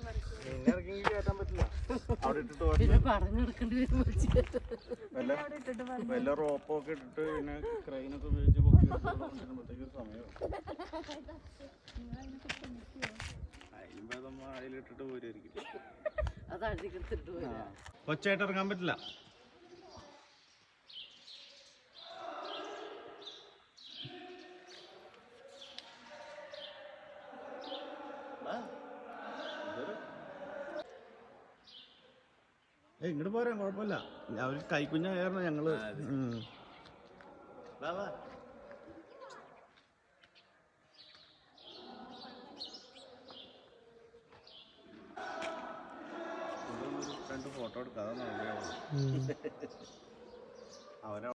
കയറ്റാൻ പറ്റില്ല. അവിടെ ഇട്ടിട്ട് വല്ല റോപ്പൊക്കെ ഇട്ടിട്ട് പിന്നെ ക്രെയിനൊക്കെ ഉപയോഗിച്ച് പൊക്കി കൊണ്ടുവരുമ്പോഴത്തേക്ക് സമയവും അതിലും അതിലിട്ടിട്ട് പോരായിരിക്കും. കൊച്ചായിട്ട് ഇറങ്ങാൻ പറ്റില്ല. ഇങ്ങോട്ട് പോരാ, കുഴപ്പമില്ല. അവര് കൈക്കുഞ്ഞായിരുന്നു ഞങ്ങള്. രണ്ട് ഫോട്ടോ എടുക്കാം. അവനെ